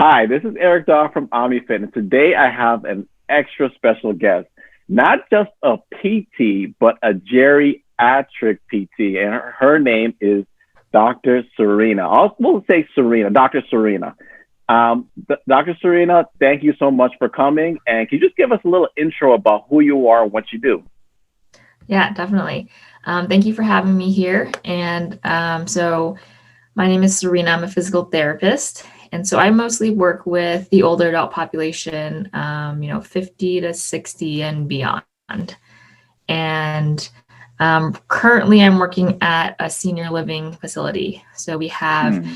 Hi, this is Eric Daw from OmniFit, and today I have an extra special guest, not just a PT, but a geriatric PT, and her name is Dr. Serena. We'll say Serena, Dr. Serena. Dr. Serena, thank you so much for coming, and can you just give us a little intro about who you are and what you do? Yeah, definitely. Thank you for having me here. And so my name is Serena. I'm a physical therapist. And so I mostly work with the older adult population, 50 to 60 and beyond. And currently I'm working at a senior living facility. So we have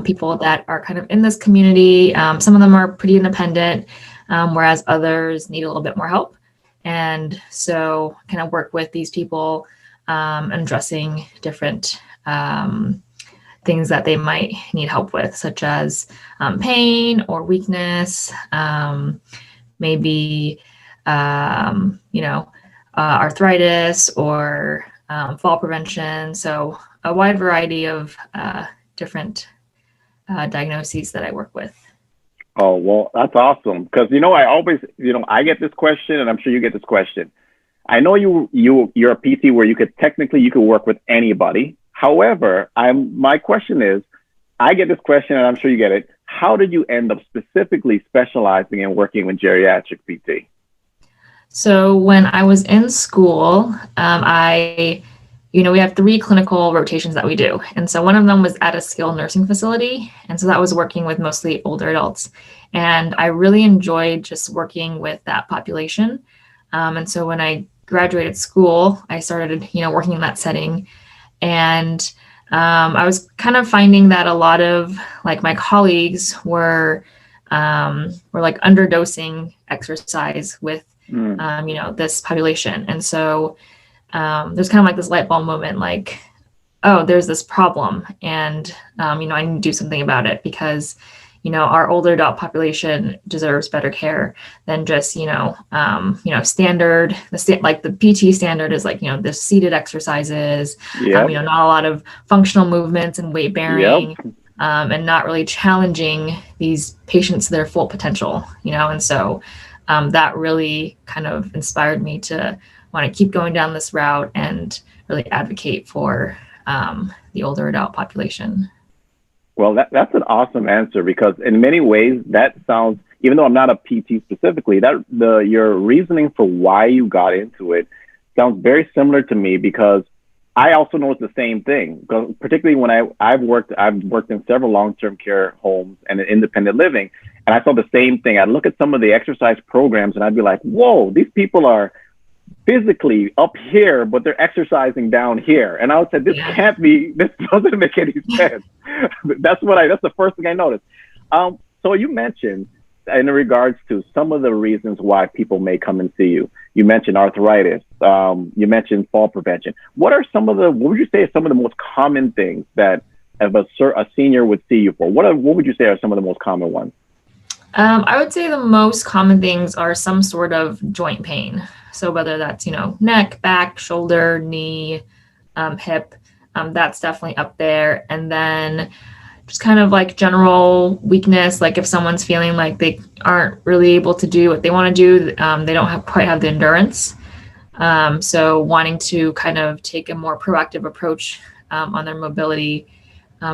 people that are kind of in this community. Some of them are pretty independent, whereas others need a little bit more help. And so kind of work with these people and addressing different things that they might need help with, such as pain or weakness, maybe, arthritis or fall prevention. So a wide variety of different diagnoses that I work with. Oh, well, that's awesome. Because, I always, I get this question, and I'm sure you get this question. I know you're a PT where you could work with anybody. However, my question is, I get this question, and I'm sure you get it. How did you end up specifically specializing in working with geriatric PT? So when I was in school, we have 3 clinical rotations that we do. And so one of them was at a skilled nursing facility. And so that was working with mostly older adults. And I really enjoyed just working with that population. And so when I graduated school, I started, working in that setting. And I was kind of finding that a lot of my colleagues were like underdosing exercise with, this population. And so there's kind of like this light bulb moment, oh, there's this problem. And, I need to do something about it because, our older adult population deserves better care than just, standard, the PT standard is the seated exercises, Yep. Not a lot of functional movements and weight bearing, Yep. And not really challenging these patients to their full potential, and so that really kind of inspired me to want to keep going down this route and really advocate for the older adult population. Well, that's an awesome answer because in many ways that sounds, even though I'm not a PT specifically, your reasoning for why you got into it sounds very similar to me because I also noticed the same thing. Particularly when I've worked in several long-term care homes and independent living, and I saw the same thing. I'd look at some of the exercise programs and I'd be like, "Whoa, these people are physically up here, but they're exercising down here." And I would say, this doesn't make any sense. That's the first thing I noticed. So you mentioned in regards to some of the reasons why people may come and see you. You mentioned arthritis. You mentioned fall prevention. What would you say are some of the most common things that a senior would see you for? What would you say are some of the most common ones? I would say the most common things are some sort of joint pain. So whether that's, neck, back, shoulder, knee, hip, that's definitely up there. And then just kind of general weakness, if someone's feeling like they aren't really able to do what they want to do, they don't quite have the endurance. So wanting to kind of take a more proactive approach on their mobility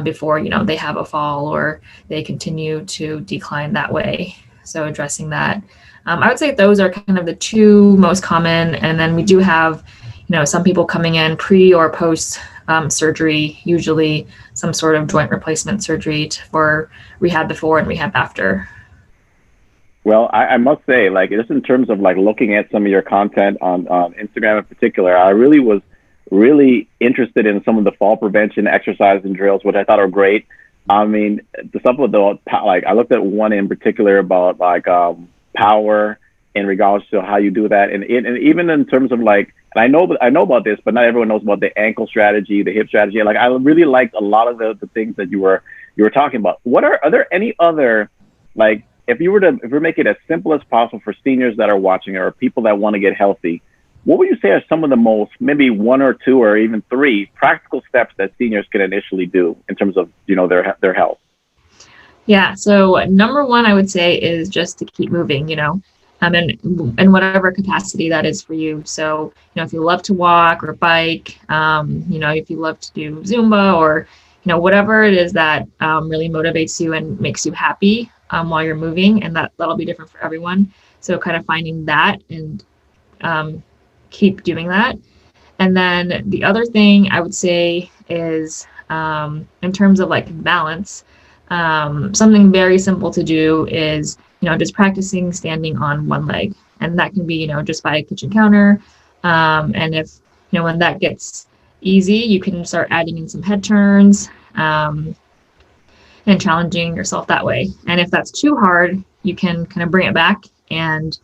before, they have a fall or they continue to decline that way. So addressing that. I would say those are kind of the 2 most common. And then we do have, some people coming in pre or post surgery, usually some sort of joint replacement surgery for rehab before and rehab after. Well, I must say, just in terms of looking at some of your content on Instagram in particular, I really was interested in some of the fall prevention exercise and drills, which I thought are great. I mean, some of the I looked at one in particular about power in regards to how you do that, and even in terms of and I know about this, but not everyone knows about the ankle strategy, the hip strategy. I really liked a lot of the things that you were talking about. Are there any other if we make it as simple as possible for seniors that are watching or people that want to get healthy? What would you say are some of the most, maybe 1 or 2 or even 3 practical steps that seniors can initially do in terms of, their health? Yeah. So number one, I would say is just to keep moving, and in whatever capacity that is for you. So, if you love to walk or bike, if you love to do Zumba or, whatever it is that really motivates you and makes you happy while you're moving, and that'll be different for everyone. So kind of finding that and keep doing that. And then the other thing I would say is in terms of like balance, something very simple to do is, just practicing standing on one leg. And that can be, just by a kitchen counter. And if, when that gets easy, you can start adding in some head turns and challenging yourself that way. And if that's too hard, you can kind of bring it back and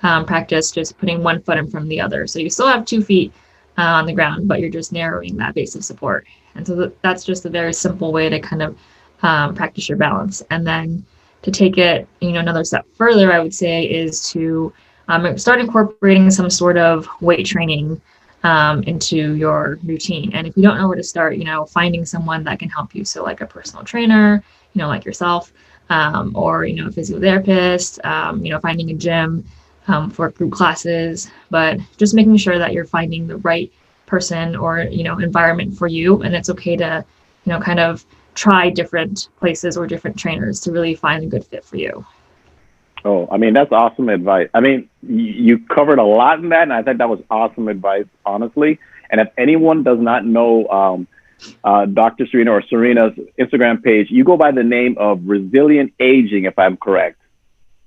practice just putting one foot in front of the other. So you still have 2 feet on the ground, but you're just narrowing that base of support. And so that's just a very simple way to kind of practice your balance. And then to take it, another step further, I would say is to start incorporating some sort of weight training into your routine. And if you don't know where to start, finding someone that can help you. So like a personal trainer, like yourself, or, a physiotherapist, finding a gym for group classes, but just making sure that you're finding the right person or, environment for you. And it's okay to, kind of try different places or different trainers to really find a good fit for you. Oh, I mean, that's awesome advice. I mean, you covered a lot in that, and I think that was awesome advice, honestly. And if anyone does not know Dr. Serena or Serena's Instagram page, you go by the name of Resilient Aging, if I'm correct.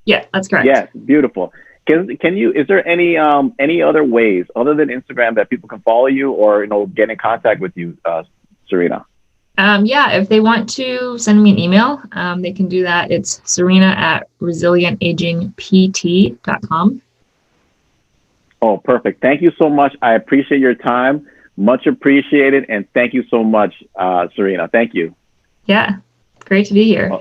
Yeah, that's correct. Yes, beautiful. Can you? Is there any other ways other than Instagram that people can follow you or get in contact with you, Serena? Yeah, if they want to send me an email, they can do that. It's serena@resilientagingpt.com. Oh, perfect. Thank you so much. I appreciate your time. Much appreciated. And thank you so much, Serena. Thank you. Yeah, great to be here.